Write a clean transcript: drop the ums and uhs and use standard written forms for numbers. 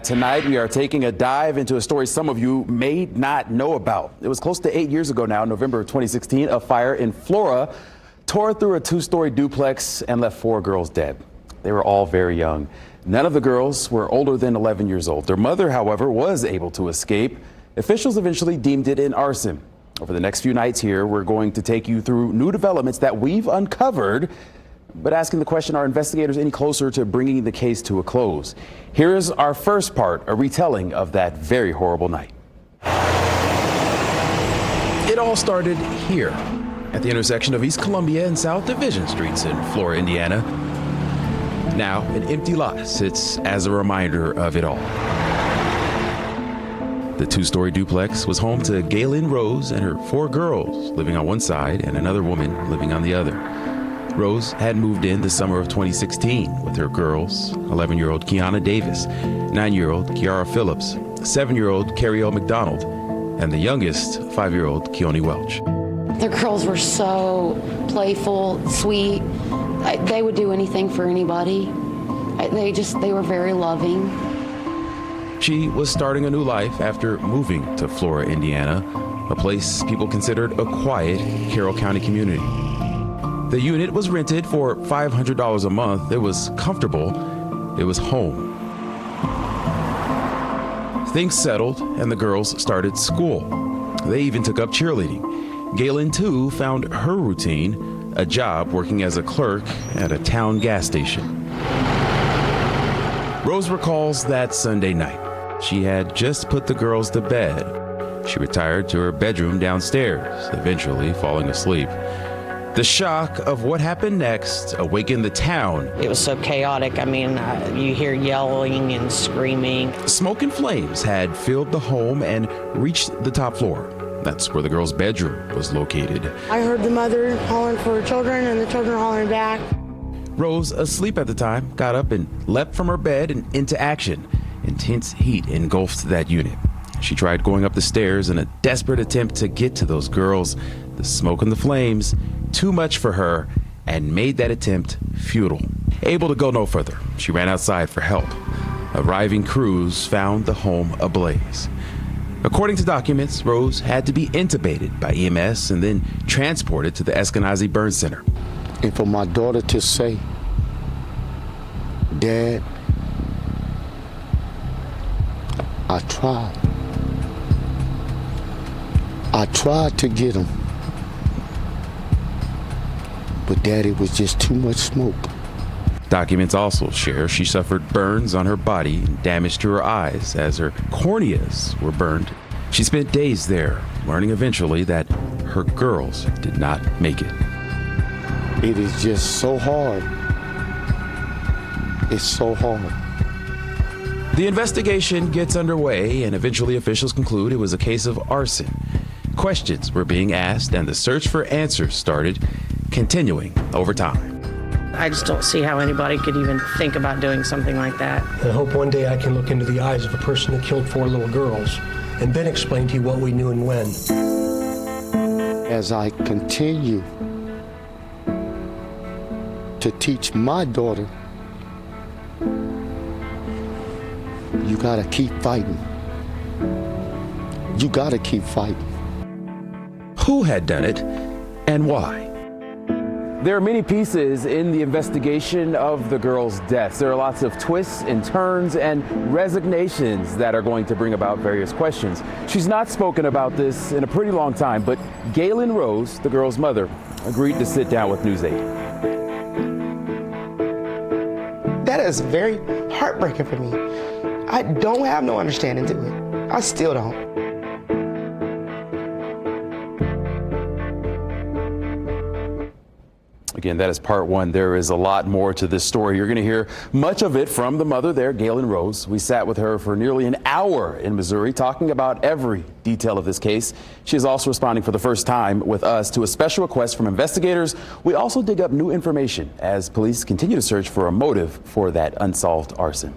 tonight we are taking a dive into a story some of you may not know about. It was close to 8 years ago now, November of 2016, a fire in Flora tore through a two-story duplex and left 4 girls dead. They were all very young. None of the girls were older than 11 years old. Their mother, however, was able to escape. Officials eventually deemed it an arson. Over the next few nights here, we're going to take you through new developments that we've uncovered, but asking the question, are investigators any closer to bringing the case to a close? Here's our first part, a retelling of that very horrible night. It all started here at the intersection of East Columbia and South Division Streets in Flora, Indiana. Now, an empty lot sits as a reminder of it all. The two-story duplex was home to Gaylin Rose and her 4 girls living on one side and another woman living on the other. Rose had moved in the summer of 2016 with her girls, 11-year-old Keyana Davis, 9-year-old Keyara Phillips, 7-year-old Kerriele McDonald, and the youngest, 5-year-old Kionnie Welch. The girls were so playful, sweet. They would do anything for anybody. They were very loving. She was starting a new life after moving to Flora, Indiana, a place people considered a quiet Carroll County community. The unit was rented for $500 a month. It was comfortable. It was home. Things settled and the girls started school. They even took up cheerleading. Gaylin, too, found her routine, a job working as a clerk at a town gas station. Rose recalls that Sunday night. She had just put the girls to bed. She retired to her bedroom downstairs, eventually falling asleep. The shock of what happened next awakened the town. It was so chaotic. I mean, you hear yelling and screaming. Smoke and flames had filled the home and reached the top floor. That's where the girls' bedroom was located. I heard the mother hollering for her children and the children hollering back. Rose, asleep at the time, got up and leapt from her bed and into action. Intense heat engulfed that unit. She tried going up the stairs in a desperate attempt to get to those girls. The smoke and the flames, too much for her, and made that attempt futile. Able to go no further, she ran outside for help. Arriving crews found the home ablaze. According to documents, Rose had to be intubated by EMS and then transported to the Eskenazi Burn Center. And for my daughter to say, "Dad, I tried to get him, but Daddy was just too much smoke." Documents also share she suffered burns on her body and damage to her eyes as her corneas were burned. She spent days there, learning eventually that her girls did not make it. It is just so hard. It's so hard. The investigation gets underway, and eventually officials conclude it was a case of arson. Questions were being asked, and the search for answers started, continuing over time. I just don't see how anybody could even think about doing something like that. I hope one day I can look into the eyes of a person that killed 4 little girls and then explain to you what we knew and when. As I continue to teach my daughter, you gotta keep fighting. You gotta keep fighting. Who had done it and why? There are many pieces in the investigation of the girls' deaths. There are lots of twists and turns and resignations that are going to bring about various questions. She's not spoken about this in a pretty long time, but Gaylin Rose, the girl's mother, agreed to sit down with News 8. That is very heartbreaking for me. I don't have no understanding to it. I still don't. Again, that is part 1. There is a lot more to this story. You're going to hear much of it from the mother there, Gaylin Rose. We sat with her for nearly an hour in Missouri talking about every detail of this case. She is also responding for the first time with us to a special request from investigators. We also dig up new information as police continue to search for a motive for that unsolved arson.